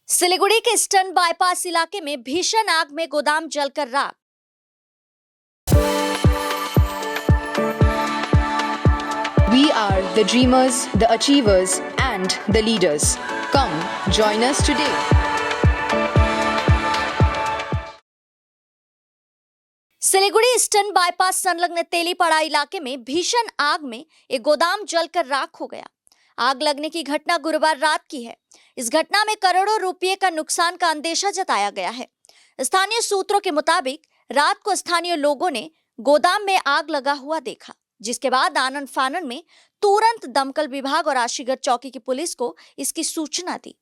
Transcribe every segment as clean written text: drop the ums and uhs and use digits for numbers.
सिलीगुड़ी के eastern bypass इलाके में भीषण आग में गोदाम जलकर राख। We are the dreamers, the achievers, and the leaders. Come, join us today. Siliguri eastern bypass संलग्न तेलीपाड़ा इलाके में भीषण आग में एक गोदाम जलकर राख हो गया। आग लगने की घटना गुरुवार रात की है। इस घटना में करोड़ों रुपए का नुकसान का अंदेशा जताया गया है। स्थानीय सूत्रों के मुताबिक रात को स्थानीय लोगों ने गोदाम में आग लगा हुआ देखा, जिसके बाद आनन फानन में तुरंत दमकल विभाग और आशीगढ़ चौकी की पुलिस को इसकी सूचना दी।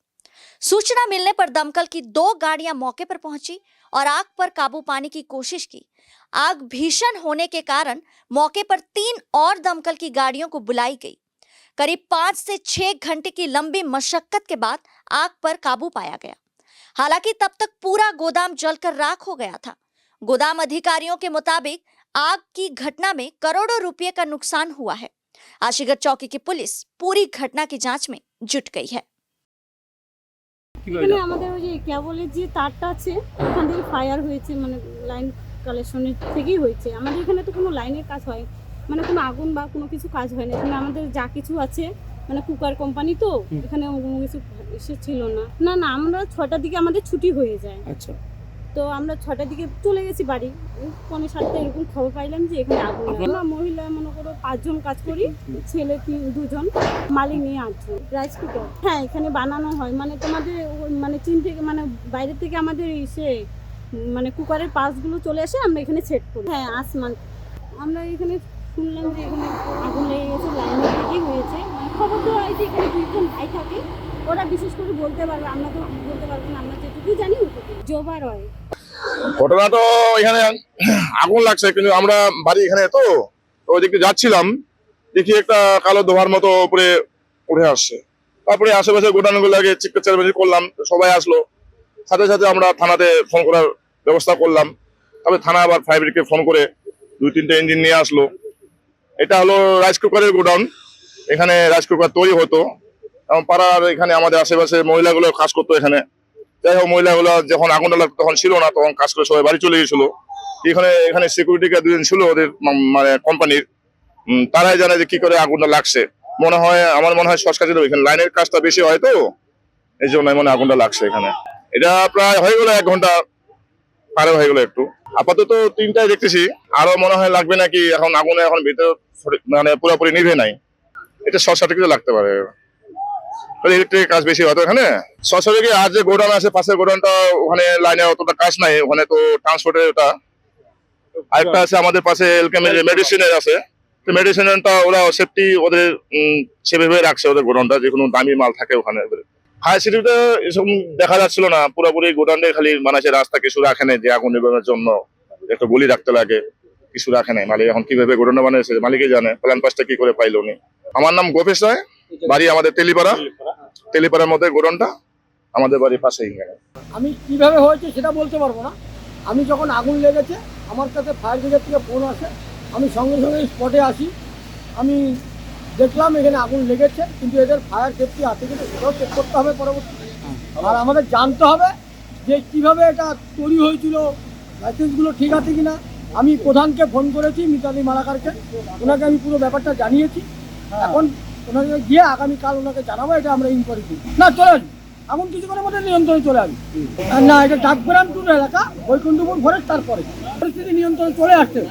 सूचना मिलने पर दमकल की 2 गाड़ियां मौके पर पहुंची और आग पर काबू पाने की कोशिश की। आग भीषण होने के कारण मौके पर 3 और दमकल की गाड़ियों को बुलाई गई। करीब 5 से 6 घंटे की लंबी मशक्कत के बाद आग पर काबू पाया गया। हालांकि तब तक पूरा गोदाम जलकर राख हो गया था। गोदाम अधिकारियों के मुताबिक आग की घटना में करोड़ों रुपए का नुकसान हुआ है। आशीगढ़ चौकी की पुलिस पूरी घटना की जांच में जुट गई है। এখানে আমাদের ওই যে কেবলের যে তারটা আছে ওখান থেকে ফায়ার হয়েছে, মানে লাইন কালেকশনের থেকেই হয়েছে। আমাদের এখানে তো কোনো লাইনের কাজ হয়, মানে কোনো আগুন বা কোনো কিছু কাজ হয় না। এখানে আমাদের যা কিছু আছে মানে কুকার কোম্পানি, তো এখানে কোনো কিছু এসে ছিল না। না না, আমরা 6টার দিকে আমাদের ছুটি হয়ে যায়। আচ্ছা, তো আমরা 6টার দিকে চলে গেছি বাড়ি। 6:45 এরকম খবর পাইলাম যে এখানে আগুন। আমরা মহিলা মনে করো 5 জন কাজ করি, ছেলে 2 জন, মালিক নিয়ে 8 জন। রাইস কুকার হ্যাঁ এখানে বানানো হয়, মানে তোমাদের মানে চীন থেকে মানে বাইরে থেকে আমাদের এসে মানে কুকারের পার্টসগুলো চলে আসে, আমরা এখানে সেট করি। হ্যাঁ আসমান, আমরা এখানে শুনলাম যে এখানে আগুন লেগে গেছে, লাইনের দিকেই হয়েছে। মানে খবর দেওয়া হয়েছে এখানে 2 জন ভাই থাকে, ওরা বিশেষ করে বলতে পারবে, আমরা তো বলতে পারবো না। আমরা যেটুকু জানি ওটুকু। জোবার হয় ঘটনা তো এখানে আগুন লাগছে, কিন্তু আমরা বাড়ি এখানে তো ওই দিকে যাচ্ছিলাম, দেখি একটা কালো ধোঁয়ার মতো উপরে উঠে আসছে। তারপরে আশেপাশে গোডাউনগুলোকে চিৎকার চেঁচামেচি করলাম, সবাই আসলো। সাথে সাথে আমরা থানাতে ফোন করার ব্যবস্থা করলাম। তবে থানা আবার ফায়ার ব্রিগেডকে ফোন করে 2-3টে ইঞ্জিন নিয়ে আসলো। এটা হলো রাইস কুকারের গোডাউন, এখানে রাইস কুকার তৈরি হতো এবং পাড়ার এখানে আমাদের আশেপাশে মহিলাগুলো কাজ করতো এখানে। যাই হোক, মহিলাগুলো যখন আগুনটা লাগতো তখন ছিল না, তখন কাজ করে সবাই বাড়ি চলে গেছিল। এখানে সিকিউরিটি গার্ড 2 জন ছিল ওদের মানে কোম্পানির, তারাই জানে যে কি করে আগুনটা লাগছে। আমার মনে হয় শর্ট সার্কিট, এখানে লাইনের কাজটা বেশি হয় তো এই জন্য মানে আগুনটা লাগছে এখানে। এটা প্রায় হয়ে গেল 1 ঘন্টা পারে হয়ে গেল একটু। আপাতত 3টায় দেখতেছি, আরো মনে হয় লাগবে নাকি। এখন আগুনে এখন ভিতরে মানে পুরোপুরি নিভে নাই, এটা শর্ট সার্কিট লাগতে পারে। ইলেকট্রিক কাজ বেশি হতো এখানে। সরাসরি আর যে গোডাউন আছে পাশের গোডাউনটা, ওখানে লাইনে অতটা কাজ নাই, ওখানে তো ট্রান্সপোর্টের ওটা। আরেকটা আছে আমাদের পাশে এলকেমের মেডিসিনের আছে, তো মেডিসিনটা ওরা সেফটি ওদের সেভাবে রাখছে, ওদের গোডাউনটা যে কোনো দামি মাল থাকে ওখানে। ফায়ার সিটিতে এসব দেখা যাচ্ছিল না, পুরোপুরি গোডাউনে খালি বানাইছে, রাস্তা কিছু রাখে নাই যে আগুন নিবানোর জন্য একটা গলি রাখতে লাগে, কিছু রাখে নাই। মালিক এখন কিভাবে গোডাউনটা বানিয়েছে মালিকই জানে, প্ল্যান পাসটা কি করে পাইলো উনি। আমার নাম গোপেশ রায়, বাড়ি আমাদের তেলিপাড়ার মধ্যে গোডাউনটা, আমাদের বাড়ির পাশেই। আমি কিভাবে হয়েছে সেটা বলতে পারবো না। আমি যখন আগুন লেগেছে আমার কাছে ফায়ার ব্রিগেড থেকে ফোন আসে, আমি সঙ্গে সঙ্গে স্পটে আসি। আমি দেখলাম এখানে আগুন লেগেছে, কিন্তু এদের ফায়ার সেফটি আছে কিন্তু সেটাও চেক করতে হবে পরবর্তীতে। আর আমাদের জানতে হবে যে কিভাবে এটা তৈরি হয়েছিল, লাইসেন্সগুলো ঠিক আছে কিনা। আমি প্রধানকে ফোন করেছি, মিতালি মালাকারকে, ওনাকে আমি পুরো ব্যাপারটা জানিয়েছি। এখন ওনাকে গিয়ে আগামীকাল ওনাকে জানাবো, এটা আমরা ইনকোয়ারি করি। না, চলে আসবি, আগুন কিছুক্ষণের মধ্যে নিয়ন্ত্রণে চলে আসবি। না, এটা ডাকগ্রাম টুর এলাকা, বৈকুণ্ঠপুর ফরেস্ট, তারপরে পরিস্থিতি নিয়ন্ত্রণে চলে আসছে।